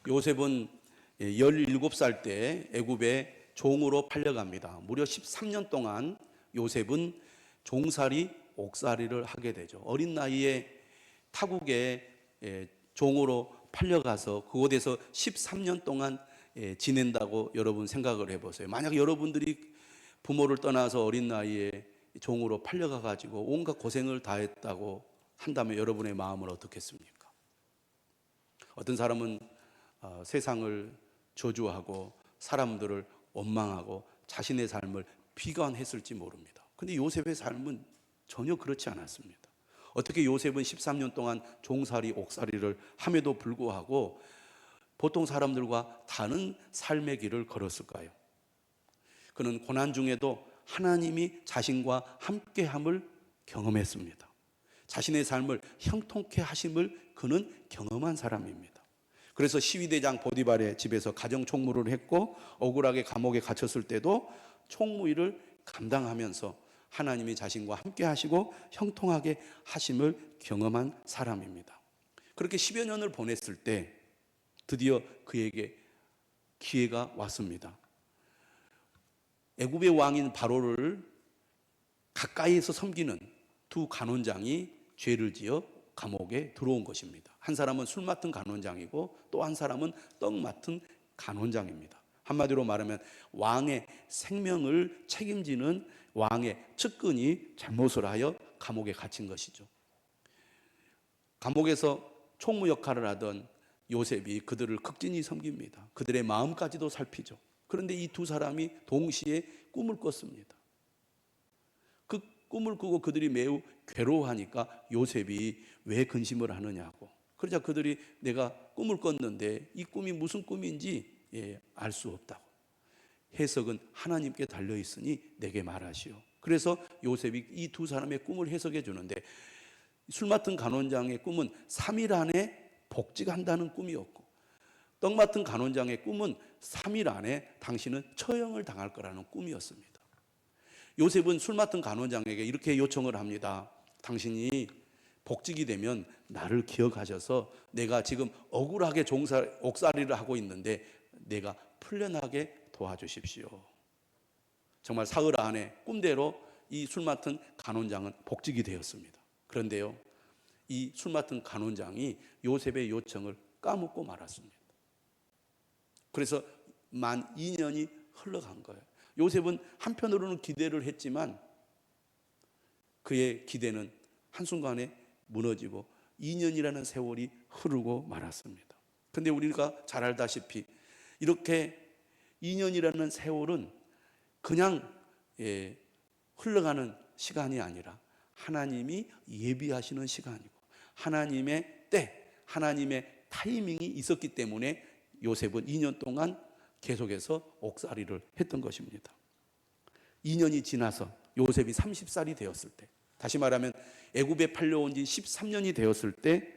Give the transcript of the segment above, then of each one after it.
요셉은 17살 때 애굽에 종으로 팔려갑니다. 무려 13년 동안 요셉은 종살이, 옥살이를 하게 되죠. 어린 나이에 타국에 종으로 팔려가서 그곳에서 13년 동안 지낸다고 여러분 생각을 해보세요. 만약 여러분들이 부모를 떠나서 어린 나이에 종으로 팔려가 가지고 온갖 고생을 다 했다고 한다면 여러분의 마음은 어떻겠습니까? 어떤 사람은 세상을 저주하고 사람들을 원망하고 자신의 삶을 비관했을지 모릅니다. 근데 요셉의 삶은 전혀 그렇지 않았습니다. 어떻게 요셉은 13년 동안 종살이, 옥살이를 함에도 불구하고 보통 사람들과 다른 삶의 길을 걸었을까요? 그는 고난 중에도 하나님이 자신과 함께함을 경험했습니다. 자신의 삶을 형통케 하심을 그는 경험한 사람입니다. 그래서 시위대장 보디발의 집에서 가정 총무를 했고 억울하게 감옥에 갇혔을 때도 총무 일을 감당하면서 하나님이 자신과 함께 하시고 형통하게 하심을 경험한 사람입니다. 그렇게 10여 년을 보냈을 때 드디어 그에게 기회가 왔습니다. 애굽의 왕인 바로를 가까이에서 섬기는 두 간원장이 죄를 지어 감옥에 들어온 것입니다. 한 사람은 술 맡은 간원장이고 또 한 사람은 떡 맡은 간원장입니다. 한마디로 말하면 왕의 생명을 책임지는 왕의 측근이 잘못을 하여 감옥에 갇힌 것이죠. 감옥에서 총무 역할을 하던 요셉이 그들을 극진히 섬깁니다. 그들의 마음까지도 살피죠. 그런데 이 두 사람이 동시에 꿈을 꿨습니다. 그 꿈을 꾸고 그들이 매우 괴로워하니까 요셉이 왜 근심을 하느냐고. 그러자 그들이 내가 꿈을 꿨는데 이 꿈이 무슨 꿈인지 알 수 없다고. 해석은 하나님께 달려있으니 내게 말하시오. 그래서 요셉이 이 두 사람의 꿈을 해석해 주는데 술 맡은 간원장의 꿈은 3일 안에 복직한다는 꿈이었고 떡 맡은 간원장의 꿈은 3일 안에 당신은 처형을 당할 거라는 꿈이었습니다. 요셉은 술 맡은 간원장에게 이렇게 요청을 합니다. 당신이 복직이 되면 나를 기억하셔서 내가 지금 억울하게 옥살이를 하고 있는데 내가 풀려나게 도와주십시오. 정말 사흘 안에 꿈대로 이 술 맡은 간원장은 복직이 되었습니다. 그런데요, 이 술 맡은 간원장이 요셉의 요청을 까먹고 말았습니다. 그래서 만 2년이 흘러간 거예요. 요셉은 한편으로는 기대를 했지만 그의 기대는 한순간에 무너지고 2년이라는 세월이 흐르고 말았습니다. 그런데 우리가 잘 알다시피 이렇게 2년이라는 세월은 그냥 흘러가는 시간이 아니라 하나님이 예비하시는 시간이고 하나님의 때, 하나님의 타이밍이 있었기 때문에 요셉은 2년 동안 계속해서 옥살이를 했던 것입니다. 2년이 지나서 요셉이 30살이 되었을 때, 다시 말하면 애굽에 팔려온 지 13년이 되었을 때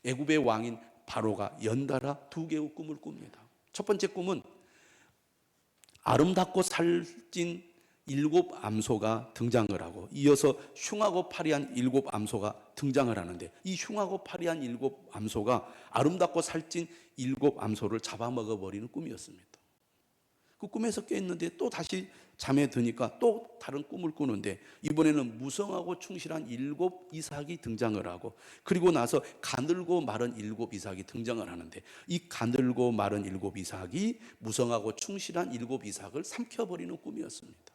애굽의 왕인 바로가 연달아 두 개의 꿈을 꿉니다. 첫 번째 꿈은 아름답고 살찐 7 암소가 등장을 하고 이어서 흉하고 파리한 7 암소가 등장을 하는데 이 흉하고 파리한 7 암소가 아름답고 살찐 7 암소를 잡아먹어버리는 꿈이었습니다. 그 꿈에서 깼는데 또 다시 잠에 드니까 또 다른 꿈을 꾸는데 이번에는 무성하고 충실한 7 이삭이 등장을 하고 그리고 나서 가늘고 마른 7 이삭이 등장을 하는데 이 가늘고 마른 7 이삭이 무성하고 충실한 7 이삭을 삼켜버리는 꿈이었습니다.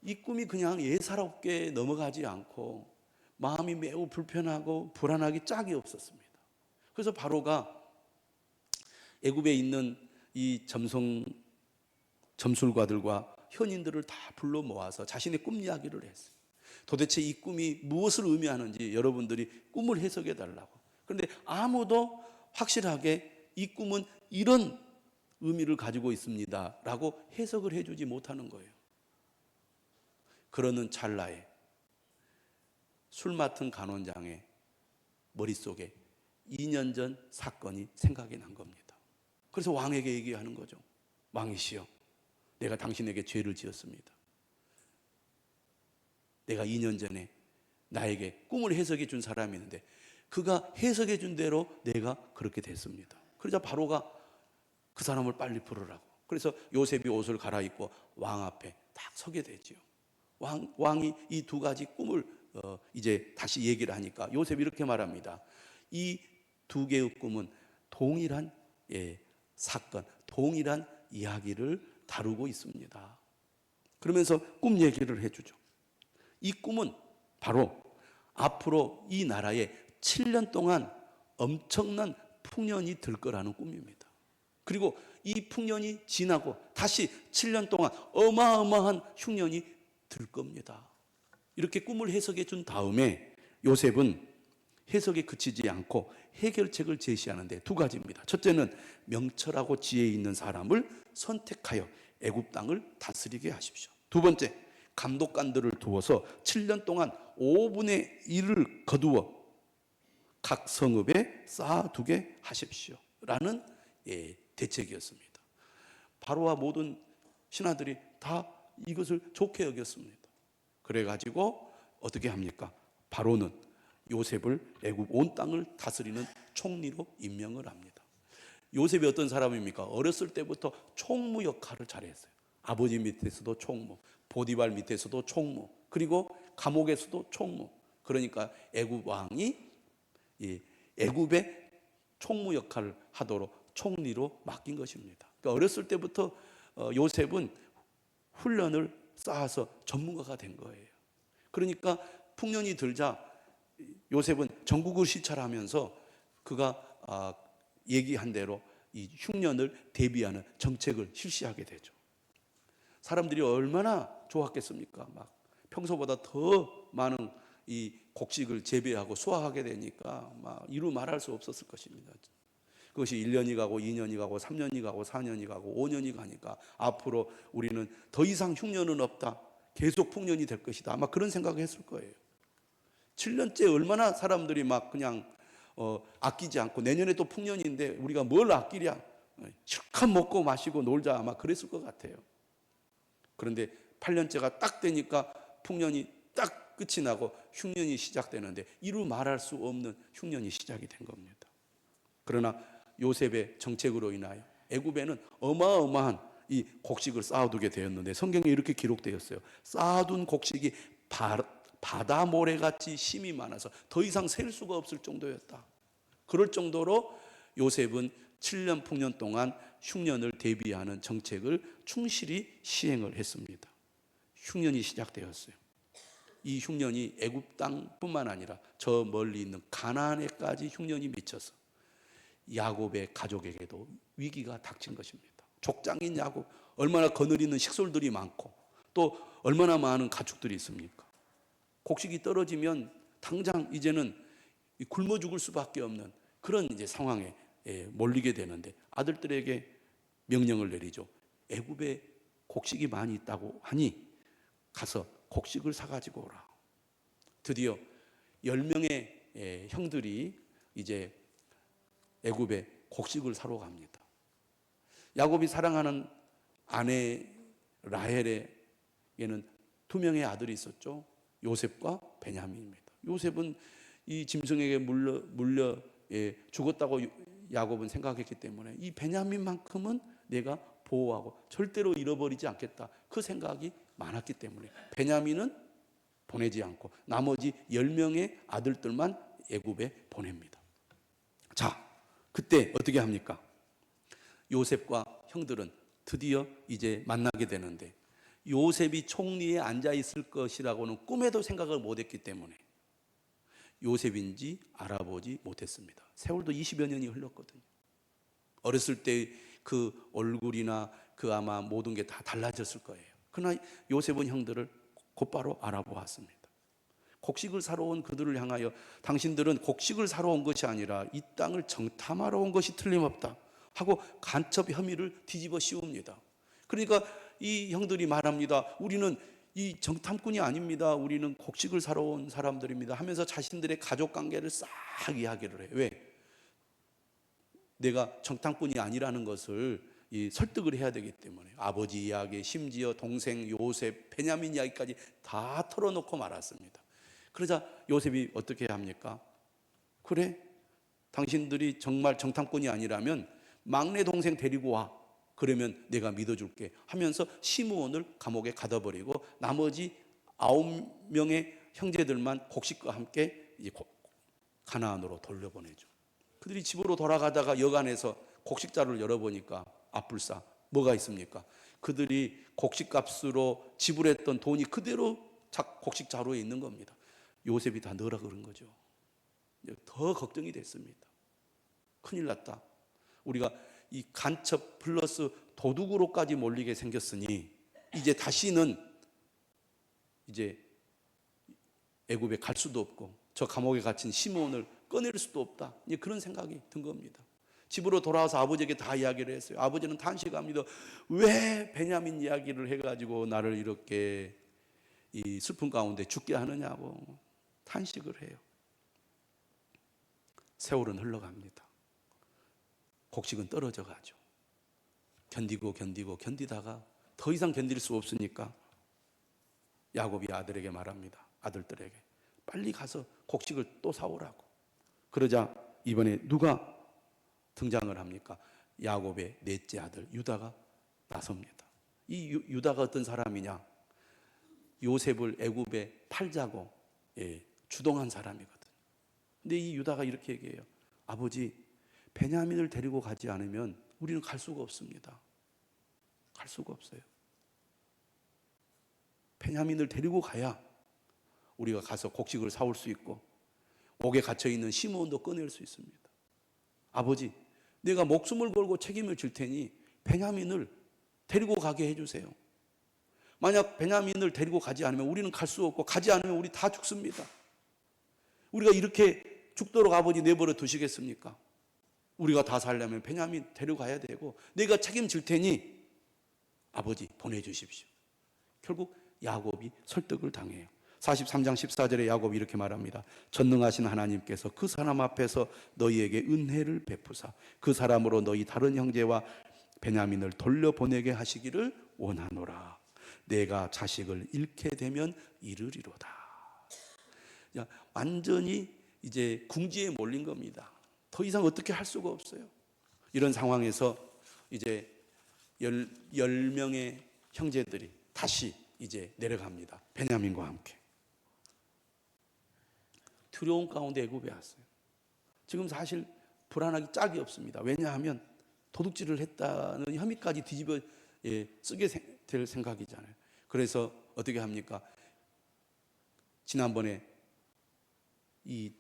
이 꿈이 그냥 예사롭게 넘어가지 않고 마음이 매우 불편하고 불안하기 짝이 없었습니다. 그래서 바로가 애굽에 있는 이 점술가들과 현인들을 다 불러 모아서 자신의 꿈 이야기를 했어요. 도대체 이 꿈이 무엇을 의미하는지 여러분들이 꿈을 해석해 달라고. 그런데 아무도 확실하게 이 꿈은 이런 의미를 가지고 있습니다 라고 해석을 해주지 못하는 거예요. 그러는 찰나에 술 맡은 간원장의 머릿속에 2년 전 사건이 생각이 난 겁니다. 그래서 왕에게 얘기하는 거죠. 왕이시여, 내가 당신에게 죄를 지었습니다. 내가 2년 전에 나에게 꿈을 해석해 준 사람이 있는데 그가 해석해 준 대로 내가 그렇게 됐습니다. 그러자 바로가 그 사람을 빨리 부르라고. 그래서 요셉이 옷을 갈아입고 왕 앞에 딱 서게 되지요. 왕이 이 두 가지 꿈을 이제 다시 얘기를 하니까 요셉이 이렇게 말합니다. 이 두 개의 꿈은 동일한 사건, 동일한 이야기를 다루고 있습니다. 그러면서 꿈 얘기를 해주죠. 이 꿈은 바로 앞으로 이 나라에 7년 동안 엄청난 풍년이 들 거라는 꿈입니다. 그리고 이 풍년이 지나고 다시 7년 동안 어마어마한 흉년이 들 겁니다. 이렇게 꿈을 해석해 준 다음에 요셉은 해석에 그치지 않고 해결책을 제시하는데 두 가지입니다. 첫째는 명철하고 지혜 있는 사람을 선택하여 애굽 땅을 다스리게 하십시오. 두 번째, 감독관들을 두어서 7년 동안 5분의 1을 거두어 각 성읍에 쌓아두게 하십시오 라는 대책이었습니다. 바로와 모든 신하들이 다 이것을 좋게 여겼습니다. 그래가지고 어떻게 합니까? 바로는 요셉을 애굽 온 땅을 다스리는 총리로 임명을 합니다. 요셉이 어떤 사람입니까? 어렸을 때부터 총무 역할을 잘했어요. 아버지 밑에서도 총무, 보디발 밑에서도 총무, 그리고 감옥에서도 총무. 그러니까 애굽 왕이 애굽의 총무 역할을 하도록 총리로 맡긴 것입니다. 그러니까 어렸을 때부터 요셉은 훈련을 쌓아서 전문가가 된 거예요. 그러니까 풍년이 들자 요셉은 전국을 시찰하면서 그가 얘기한 대로 이 흉년을 대비하는 정책을 실시하게 되죠. 사람들이 얼마나 좋았겠습니까? 막 평소보다 더 많은 이 곡식을 재배하고 수확하게 되니까 막 이루 말할 수 없었을 것입니다. 그것이 1년이 가고 2년이 가고 3년이 가고 4년이 가고 5년이 가니까 앞으로 우리는 더 이상 흉년은 없다. 계속 풍년이 될 것이다. 아마 그런 생각을 했을 거예요. 7년째 얼마나 사람들이 막 그냥 아끼지 않고 내년에 또 풍년인데 우리가 뭘 아끼랴. 실컷 먹고 마시고 놀자. 아마 그랬을 것 같아요. 그런데 8년째가 딱 되니까 풍년이 딱 끝이 나고 흉년이 시작되는데 이루 말할 수 없는 흉년이 시작이 된 겁니다. 그러나 요셉의 정책으로 인하여 애굽에는 어마어마한 이 곡식을 쌓아두게 되었는데 성경에 이렇게 기록되었어요. 쌓아둔 곡식이 바다 모래같이 심이 많아서 더 이상 셀 수가 없을 정도였다. 그럴 정도로 요셉은 7년 풍년 동안 흉년을 대비하는 정책을 충실히 시행을 했습니다. 흉년이 시작되었어요. 이 흉년이 애굽 땅뿐만 아니라 저 멀리 있는 가나안에까지 흉년이 미쳐서 야곱의 가족에게도 위기가 닥친 것입니다. 족장인 야곱, 얼마나 거느리는 식솔들이 많고 또 얼마나 많은 가축들이 있습니까? 곡식이 떨어지면 당장 이제는 굶어 죽을 수밖에 없는 그런 이제 상황에 몰리게 되는데 아들들에게 명령을 내리죠. 애굽에 곡식이 많이 있다고 하니 가서 곡식을 사가지고 오라. 드디어 10명의 형들이 이제 애굽에 곡식을 사러 갑니다. 야곱이 사랑하는 아내 라헬에게는 2명의 아들이 있었죠. 요셉과 베냐민입니다. 요셉은 이 짐승에게 물려 죽었다고 야곱은 생각했기 때문에 이 베냐민만큼은 내가 보호하고 절대로 잃어버리지 않겠다. 그 생각이 많았기 때문에 베냐민은 보내지 않고 나머지 10명의 아들들만 애굽에 보냅니다. 자, 그때 어떻게 합니까? 요셉과 형들은 드디어 이제 만나게 되는데 요셉이 총리에 앉아 있을 것이라고는 꿈에도 생각을 못했기 때문에 요셉인지 알아보지 못했습니다. 세월도 20여 년이 흘렀거든요. 어렸을 때 그 얼굴이나 그 아마 모든 게 다 달라졌을 거예요. 그러나 요셉은 형들을 곧바로 알아보았습니다. 곡식을 사러 온 그들을 향하여 당신들은 곡식을 사러 온 것이 아니라 이 땅을 정탐하러 온 것이 틀림없다 하고 간첩 혐의를 뒤집어 씌웁니다. 그러니까 이 형들이 말합니다. 우리는 이 정탐꾼이 아닙니다. 우리는 곡식을 사러 온 사람들입니다 하면서 자신들의 가족관계를 싹 이야기를 해요. 왜? 내가 정탐꾼이 아니라는 것을 설득을 해야 되기 때문에 아버지 이야기, 심지어 동생 요셉, 베냐민 이야기까지 다 털어놓고 말았습니다. 그러자 요셉이 어떻게 합니까? 그래, 당신들이 정말 정탐꾼이 아니라면 막내 동생 데리고 와. 그러면 내가 믿어줄게 하면서 시므온을 감옥에 가둬버리고 나머지 9명의 형제들만 곡식과 함께 이제 가나안으로 돌려보내죠. 그들이 집으로 돌아가다가 여간에서 곡식자루를 열어보니까 앞불싸 뭐가 있습니까? 그들이 곡식값으로 지불했던 돈이 그대로 곡식자루에 있는 겁니다. 요셉이 다 넣으라 그런 거죠. 더 걱정이 됐습니다. 큰일 났다. 우리가 이 간첩 플러스 도둑으로까지 몰리게 생겼으니 이제 다시는 이제 애굽에 갈 수도 없고 저 감옥에 갇힌 시므온을 꺼낼 수도 없다. 이제 그런 생각이 든 겁니다. 집으로 돌아와서 아버지에게 다 이야기를 했어요. 아버지는 탄식합니다. 왜 베냐민 이야기를 해가지고 나를 이렇게 이 슬픔 가운데 죽게 하느냐고 탄식을 해요. 세월은 흘러갑니다. 곡식은 떨어져 가죠. 견디다가 더 이상 견딜 수 없으니까 야곱이 아들에게 말합니다. 아들들에게 빨리 가서 곡식을 또 사오라고. 그러자 이번에 누가 등장을 합니까? 야곱의 넷째 아들 유다가 나섭니다. 이 유다가 어떤 사람이냐? 요셉을 애굽에 팔자고 주동한 사람이거든. 근데 이 유다가 이렇게 얘기해요. 아버지, 베냐민을 데리고 가지 않으면 우리는 갈 수가 없습니다. 갈 수가 없어요. 베냐민을 데리고 가야 우리가 가서 곡식을 사올 수 있고 옥에 갇혀있는 시므온도 꺼낼 수 있습니다. 아버지, 내가 목숨을 걸고 책임을 질 테니 베냐민을 데리고 가게 해주세요. 만약 베냐민을 데리고 가지 않으면 우리는 갈 수 없고 가지 않으면 우리 다 죽습니다. 우리가 이렇게 죽도록 아버지 내버려 두시겠습니까? 우리가 다 살려면 베냐민 데려가야 되고 내가 책임질 테니 아버지 보내주십시오. 결국 야곱이 설득을 당해요. 43장 14절에 야곱이 이렇게 말합니다. 전능하신 하나님께서 그 사람 앞에서 너희에게 은혜를 베푸사 그 사람으로 너희 다른 형제와 베냐민을 돌려보내게 하시기를 원하노라. 내가 자식을 잃게 되면 이르리로다. 완전히 이제 궁지에 몰린 겁니다. 더 이상 어떻게 할 수가 없어요. 이런 상황에서 이제 10명의 형제들이 다시 이제 내려갑니다. 베냐민과 함께. 두려움 가운데 애굽에 왔어요. 지금 사실 불안하기 짝이 없습니다. 왜냐하면 도둑질을 했다는 혐의까지 뒤집어 쓰게 될 생각이잖아요. 그래서 어떻게 합니까? 지난번에 이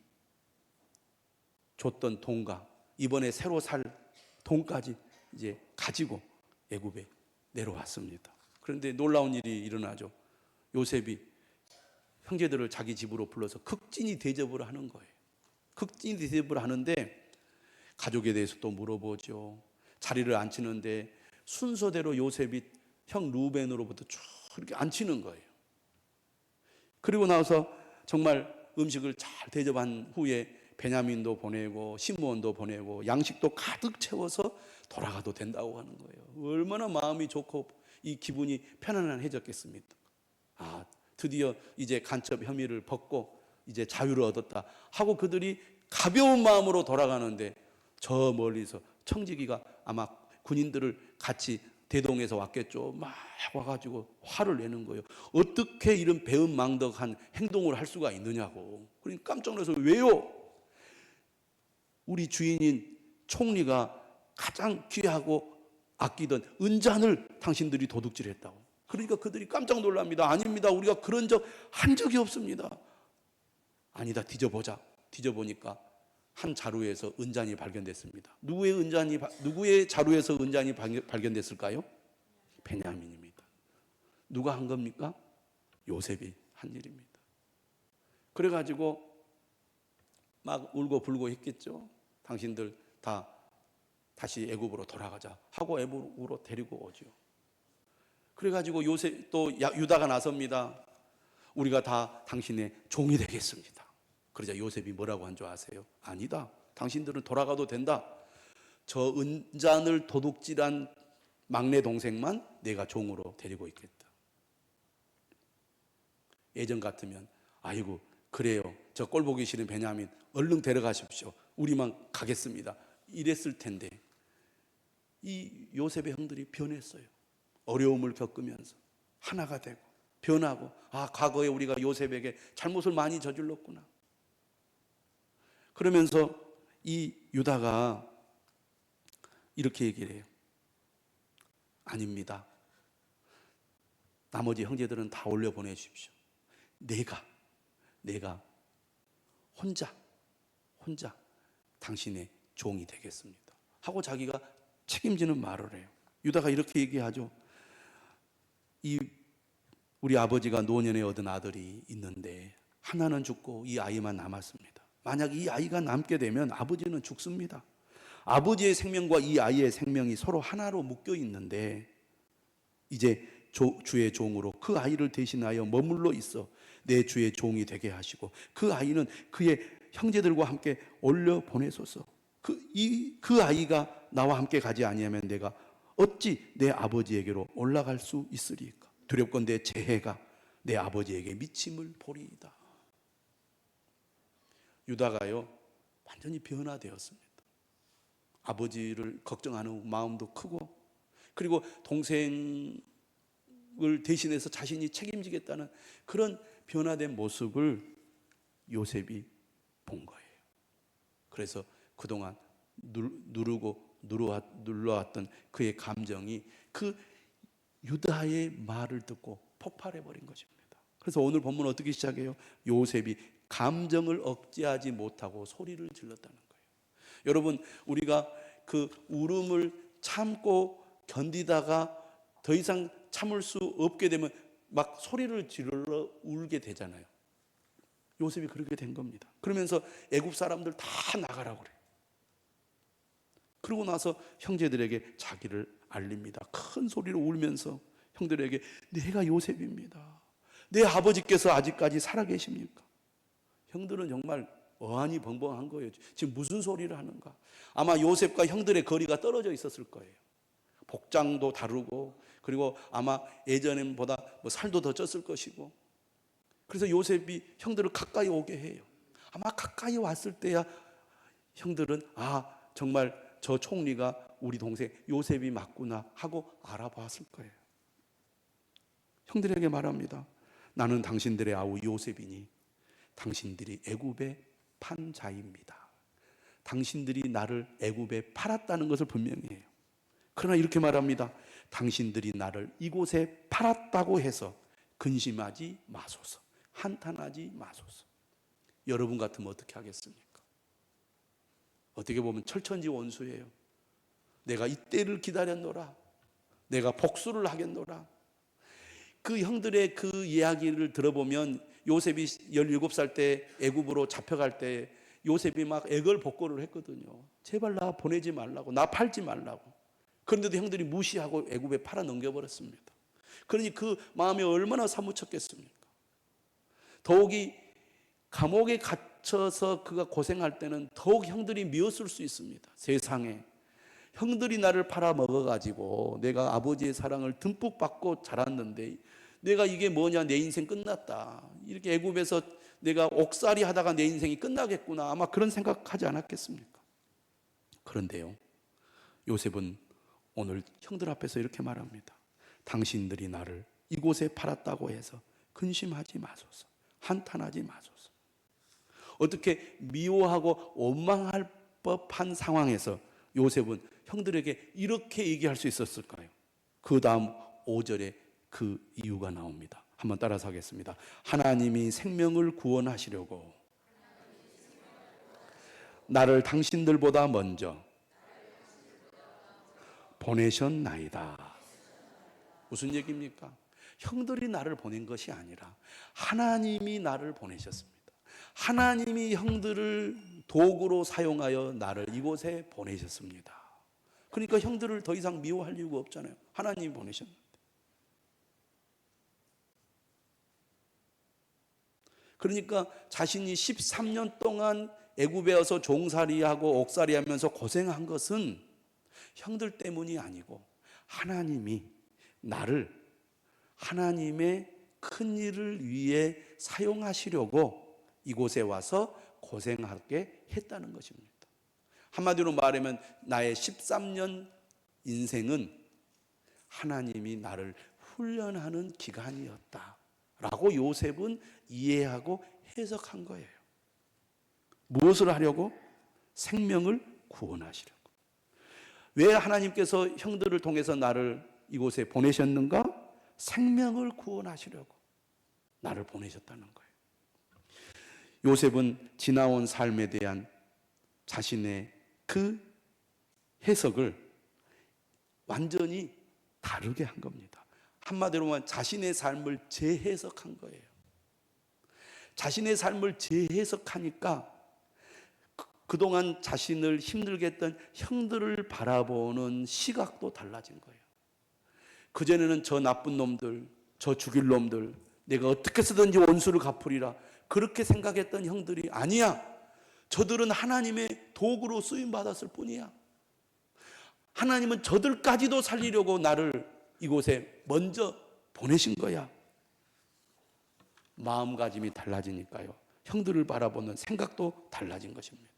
줬던 돈과 이번에 새로 살 돈까지 이제 가지고 애굽에 내려왔습니다. 그런데 놀라운 일이 일어나죠. 요셉이 형제들을 자기 집으로 불러서 극진히 대접을 하는 거예요. 극진히 대접을 하는데 가족에 대해서 또 물어보죠. 자리를 앉히는데 순서대로 요셉이 형 루벤으로부터 쭉 이렇게 앉히는 거예요. 그리고 나서 정말 음식을 잘 대접한 후에 베냐민도 보내고 시므온도 보내고 양식도 가득 채워서 돌아가도 된다고 하는 거예요. 얼마나 마음이 좋고 이 기분이 편안해졌겠습니까? 드디어 이제 간첩 혐의를 벗고 이제 자유를 얻었다 하고 그들이 가벼운 마음으로 돌아가는데 저 멀리서 청지기가 아마 군인들을 같이 대동해서 왔겠죠. 막 와가지고 화를 내는 거예요. 어떻게 이런 배은망덕한 행동을 할 수가 있느냐고. 그러니까 깜짝 놀라서 왜요? 우리 주인인 총리가 가장 귀하고 아끼던 은잔을 당신들이 도둑질했다고. 그러니까 그들이 깜짝 놀랍니다. 아닙니다. 우리가 그런 적 한 적이 없습니다. 아니다. 뒤져보자. 뒤져보니까 한 자루에서 은잔이 발견됐습니다. 누구의 자루에서 은잔이 발견됐을까요? 베냐민입니다. 누가 한 겁니까? 요셉이 한 일입니다. 그래가지고 막 울고 불고 했겠죠. 당신들 다 다시 애굽으로 돌아가자 하고 애굽으로 데리고 오죠. 그래가지고 요셉 또 유다가 나섭니다. 우리가 다 당신의 종이 되겠습니다. 그러자 요셉이 뭐라고 한 줄 아세요? 아니다. 당신들은 돌아가도 된다. 저 은잔을 도둑질한 막내 동생만 내가 종으로 데리고 있겠다. 예전 같으면 아이고 그래요. 저 꼴 보기 싫은 베냐민 얼른 데려가십시오. 우리만 가겠습니다. 이랬을 텐데 이 요셉의 형들이 변했어요. 어려움을 겪으면서 하나가 되고 변하고, 과거에 우리가 요셉에게 잘못을 많이 저질렀구나. 그러면서 이 유다가 이렇게 얘기를 해요. 아닙니다. 나머지 형제들은 다 올려 보내주십시오. 내가 혼자 당신의 종이 되겠습니다 하고 자기가 책임지는 말을 해요. 유다가 이렇게 얘기하죠. 우리 아버지가 노년에 얻은 아들이 있는데 하나는 죽고 이 아이만 남았습니다. 만약 이 아이가 남게 되면 아버지는 죽습니다. 아버지의 생명과 이 아이의 생명이 서로 하나로 묶여 있는데 이제 주의 종으로 그 아이를 대신하여 머물러 있어 내 주의 종이 되게 하시고 그 아이는 그의 형제들과 함께 올려 보내소서. 그 아이가 나와 함께 가지 아니하면 내가 어찌 내 아버지에게로 올라갈 수 있으리까? 두렵건대 재해가 내 아버지에게 미침을 보리이다. 유다가요 완전히 변화되었습니다. 아버지를 걱정하는 마음도 크고, 그리고 동생을 대신해서 자신이 책임지겠다는 그런 변화된 모습을 요셉이 본 거예요. 그래서 그동안 눌러왔던 그의 감정이 그 유다의 말을 듣고 폭발해 버린 것입니다. 그래서 오늘 본문 어떻게 시작해요? 요셉이 감정을 억제하지 못하고 소리를 질렀다는 거예요. 여러분, 우리가 그 울음을 참고 견디다가 더 이상 참을 수 없게 되면 막 소리를 질러 울게 되잖아요. 요셉이 그렇게 된 겁니다. 그러면서 애굽 사람들 다 나가라고 그래요. 그러고 나서 형제들에게 자기를 알립니다. 큰 소리로 울면서 형들에게 내가 요셉입니다. 내 아버지께서 아직까지 살아계십니까? 형들은 정말 어안이 벙벙한 거예요. 지금 무슨 소리를 하는가? 아마 요셉과 형들의 거리가 떨어져 있었을 거예요. 복장도 다르고, 그리고 아마 예전보다 살도 더 쪘을 것이고. 그래서 요셉이 형들을 가까이 오게 해요. 아마 가까이 왔을 때야 형들은 정말 저 총리가 우리 동생 요셉이 맞구나 하고 알아봤을 거예요. 형들에게 말합니다. 나는 당신들의 아우 요셉이니 당신들이 애굽에 판 자입니다. 당신들이 나를 애굽에 팔았다는 것을 분명히 해요. 그러나 이렇게 말합니다. 당신들이 나를 이곳에 팔았다고 해서 근심하지 마소서. 한탄하지 마소서. 여러분 같으면 어떻게 하겠습니까? 어떻게 보면 철천지 원수예요. 내가 이때를 기다렸노라. 내가 복수를 하겠노라. 그 형들의 그 이야기를 들어보면 요셉이 17살 때 애굽으로 잡혀갈 때 요셉이 막 애걸복걸을 했거든요. 제발 나 보내지 말라고, 나 팔지 말라고. 그런데도 형들이 무시하고 애굽에 팔아 넘겨버렸습니다. 그러니 그 마음이 얼마나 사무쳤겠습니까? 더욱이 감옥에 갇혀서 그가 고생할 때는 더욱 형들이 미웠을 수 있습니다. 세상에 형들이 나를 팔아먹어가지고 내가 아버지의 사랑을 듬뿍 받고 자랐는데 내가 이게 뭐냐, 내 인생 끝났다. 이렇게 애굽에서 내가 옥살이 하다가 내 인생이 끝나겠구나. 아마 그런 생각하지 않았겠습니까? 그런데요, 요셉은 오늘 형들 앞에서 이렇게 말합니다. 당신들이 나를 이곳에 팔았다고 해서 근심하지 마소서. 한탄하지 마소서. 어떻게 미워하고 원망할 법한 상황에서 요셉은 형들에게 이렇게 얘기할 수 있었을까요? 그 다음 5절에 그 이유가 나옵니다. 한번 따라서 하겠습니다. 하나님이 생명을 구원하시려고 나를 당신들보다 먼저 보내셨나이다. 무슨 얘기입니까? 형들이 나를 보낸 것이 아니라 하나님이 나를 보내셨습니다. 하나님이 형들을 도구로 사용하여 나를 이곳에 보내셨습니다. 그러니까 형들을 더 이상 미워할 이유가 없잖아요. 하나님이 보내셨는데. 그러니까 자신이 13년 동안 애굽에 와서 종살이하고 옥살이하면서 고생한 것은 형들 때문이 아니고 하나님이 나를 하나님의 큰 일을 위해 사용하시려고 이곳에 와서 고생하게 했다는 것입니다. 한마디로 말하면 나의 13년 인생은 하나님이 나를 훈련하는 기간이었다 라고 요셉은 이해하고 해석한 거예요. 무엇을 하려고? 생명을 구원하시려고. 왜 하나님께서 형들을 통해서 나를 이곳에 보내셨는가? 생명을 구원하시려고 나를 보내셨다는 거예요. 요셉은 지나온 삶에 대한 자신의 그 해석을 완전히 다르게 한 겁니다. 한마디로 말하면 자신의 삶을 재해석한 거예요. 자신의 삶을 재해석하니까 그동안 자신을 힘들게 했던 형들을 바라보는 시각도 달라진 거예요. 그전에는 저 나쁜 놈들, 저 죽일 놈들, 내가 어떻게 쓰든지 원수를 갚으리라 그렇게 생각했던 형들이 아니야. 저들은 하나님의 도구로 쓰임받았을 뿐이야. 하나님은 저들까지도 살리려고 나를 이곳에 먼저 보내신 거야. 마음가짐이 달라지니까요. 형들을 바라보는 생각도 달라진 것입니다.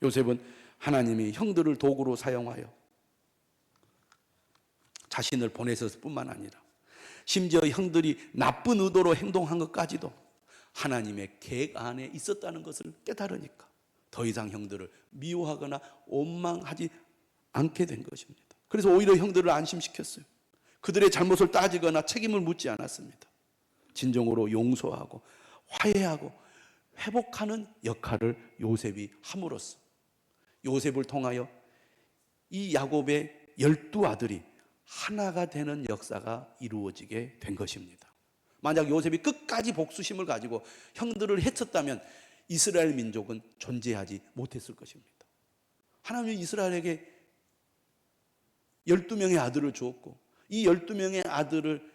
요셉은 하나님이 형들을 도구로 사용하여 자신을 보내셨을 뿐만 아니라 심지어 형들이 나쁜 의도로 행동한 것까지도 하나님의 계획 안에 있었다는 것을 깨달으니까 더 이상 형들을 미워하거나 원망하지 않게 된 것입니다. 그래서 오히려 형들을 안심시켰어요. 그들의 잘못을 따지거나 책임을 묻지 않았습니다. 진정으로 용서하고 화해하고 회복하는 역할을 요셉이 함으로써 요셉을 통하여 이 야곱의 12아들이 하나가 되는 역사가 이루어지게 된 것입니다. 만약 요셉이 끝까지 복수심을 가지고 형들을 해쳤다면 이스라엘 민족은 존재하지 못했을 것입니다. 하나님은 이스라엘에게 12명의 아들을 주었고 이 12명의 아들을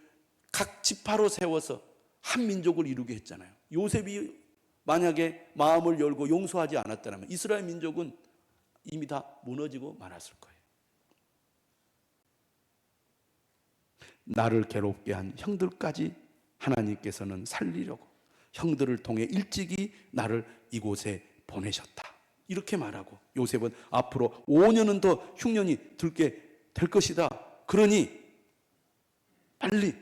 각 지파로 세워서 한 민족을 이루게 했잖아요. 요셉이 만약에 마음을 열고 용서하지 않았다면 이스라엘 민족은 이미 다 무너지고 말았을 거예요. 나를 괴롭게 한 형들까지 하나님께서는 살리려고 형들을 통해 일찍이 나를 이곳에 보내셨다. 이렇게 말하고 요셉은 앞으로 5년은 더 흉년이 들게 될 것이다. 그러니 빨리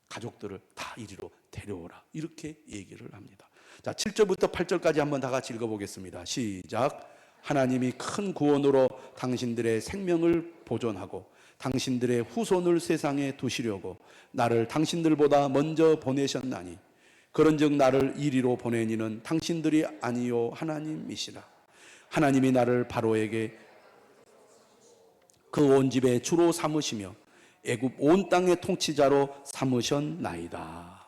가족들을 다 이리로 데려오라. 이렇게 얘기를 합니다. 자, 7절부터 8절까지 한번 다 같이 읽어보겠습니다. 시작. 하나님이 큰 구원으로 당신들의 생명을 보존하고 당신들의 후손을 세상에 두시려고 나를 당신들보다 먼저 보내셨나니 그런즉 나를 이리로 보내니는 당신들이 아니요 하나님이시라. 하나님이 나를 바로에게 그 온 집의 주로 삼으시며 애굽 온 땅의 통치자로 삼으셨나이다.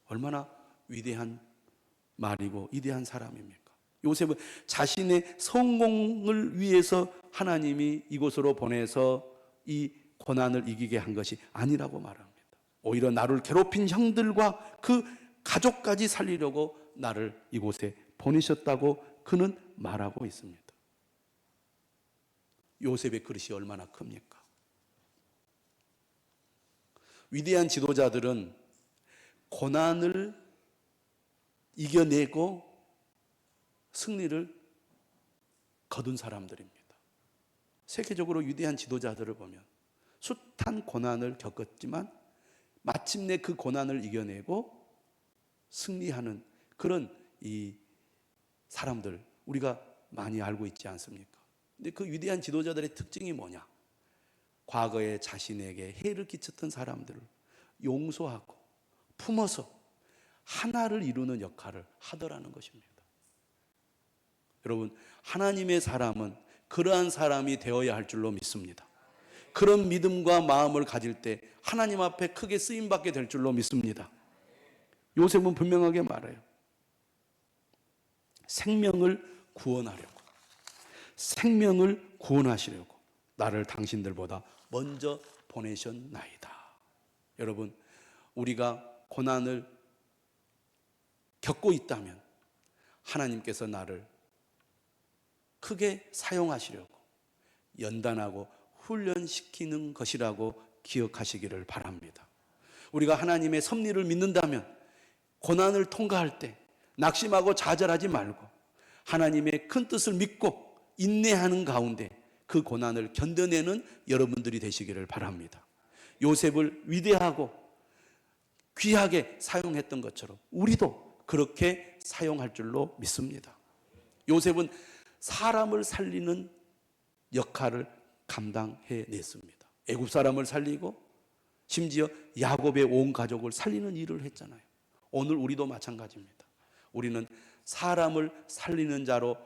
얼마나 위대한 말이고 위대한 사람입니까? 요셉은 자신의 성공을 위해서 하나님이 이곳으로 보내서 이 고난을 이기게 한 것이 아니라고 말합니다. 오히려 나를 괴롭힌 형들과 그 가족까지 살리려고 나를 이곳에 보내셨다고 그는 말하고 있습니다. 요셉의 그릇이 얼마나 큽니까? 위대한 지도자들은 고난을 이겨내고 승리를 거둔 사람들입니다. 세계적으로 위대한 지도자들을 보면 숱한 고난을 겪었지만 마침내 그 고난을 이겨내고 승리하는 그런 이 사람들 우리가 많이 알고 있지 않습니까? 근데 그 위대한 지도자들의 특징이 뭐냐? 과거에 자신에게 해를 끼쳤던 사람들을 용서하고 품어서 하나를 이루는 역할을 하더라는 것입니다. 여러분, 하나님의 사람은 그러한 사람이 되어야 할 줄로 믿습니다. 그런 믿음과 마음을 가질 때 하나님 앞에 크게 쓰임받게 될 줄로 믿습니다. 요셉은 분명하게 말해요. 생명을 구원하려고, 생명을 구원하시려고 나를 당신들보다 먼저 보내셨나이다. 여러분, 우리가 고난을 겪고 있다면 하나님께서 나를 크게 사용하시려고 연단하고 훈련시키는 것이라고 기억하시기를 바랍니다. 우리가 하나님의 섭리를 믿는다면 고난을 통과할 때 낙심하고 좌절하지 말고 하나님의 큰 뜻을 믿고 인내하는 가운데 그 고난을 견뎌내는 여러분들이 되시기를 바랍니다. 요셉을 위대하고 귀하게 사용했던 것처럼 우리도 그렇게 사용할 줄로 믿습니다. 요셉은 사람을 살리는 역할을 감당해냈습니다. 애굽 사람을 살리고 심지어 야곱의 온 가족을 살리는 일을 했잖아요. 오늘 우리도 마찬가지입니다. 우리는 사람을 살리는 자로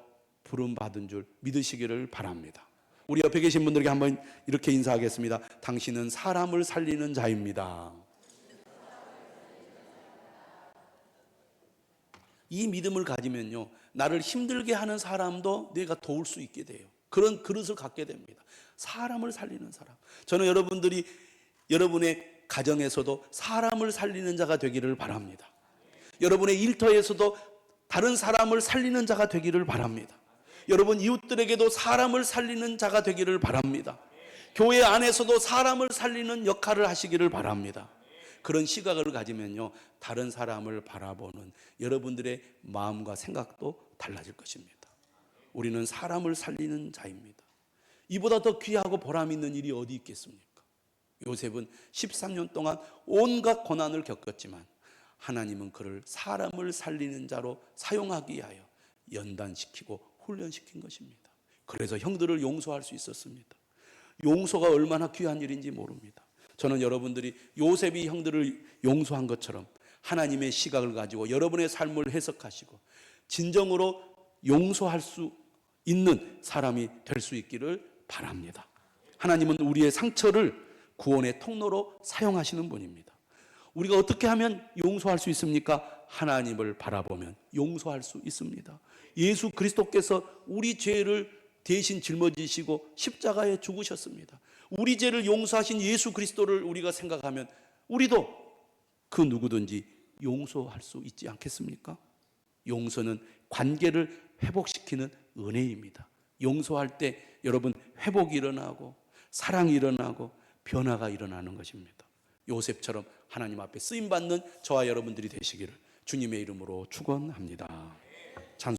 부름받은 줄 믿으시기를 바랍니다. 우리 옆에 계신 분들에게 한번 이렇게 인사하겠습니다. 당신은 사람을 살리는 자입니다. 이 믿음을 가지면요, 나를 힘들게 하는 사람도 내가 도울 수 있게 돼요. 그런 그릇을 갖게 됩니다. 사람을 살리는 사람. 저는 여러분들이 여러분의 가정에서도 사람을 살리는 자가 되기를 바랍니다. 여러분의 일터에서도 다른 사람을 살리는 자가 되기를 바랍니다. 여러분 이웃들에게도 사람을 살리는 자가 되기를 바랍니다. 교회 안에서도 사람을 살리는 역할을 하시기를 바랍니다. 그런 시각을 가지면요, 다른 사람을 바라보는 여러분들의 마음과 생각도 달라질 것입니다. 우리는 사람을 살리는 자입니다. 이보다 더 귀하고 보람 있는 일이 어디 있겠습니까? 요셉은 13년 동안 온갖 고난을 겪었지만 하나님은 그를 사람을 살리는 자로 사용하기 위하여 연단시키고 훈련시킨 것입니다. 그래서 형들을 용서할 수 있었습니다. 용서가 얼마나 귀한 일인지 모릅니다. 저는 여러분들이 요셉이 형들을 용서한 것처럼 하나님의 시각을 가지고 여러분의 삶을 해석하시고 진정으로 용서할 수 있는 사람이 될 수 있기를 바랍니다. 하나님은 우리의 상처를 구원의 통로로 사용하시는 분입니다. 우리가 어떻게 하면 용서할 수 있습니까? 하나님을 바라보면 용서할 수 있습니다. 예수 그리스도께서 우리 죄를 대신 짊어지시고 십자가에 죽으셨습니다. 우리 죄를 용서하신 예수 그리스도를 우리가 생각하면 우리도 그 누구든지 용서할 수 있지 않겠습니까? 용서는 관계를 회복시키는 은혜입니다. 용서할 때 여러분 회복이 일어나고 사랑이 일어나고 변화가 일어나는 것입니다. 요셉처럼 하나님 앞에 쓰임받는 저와 여러분들이 되시기를 주님의 이름으로 축원합니다.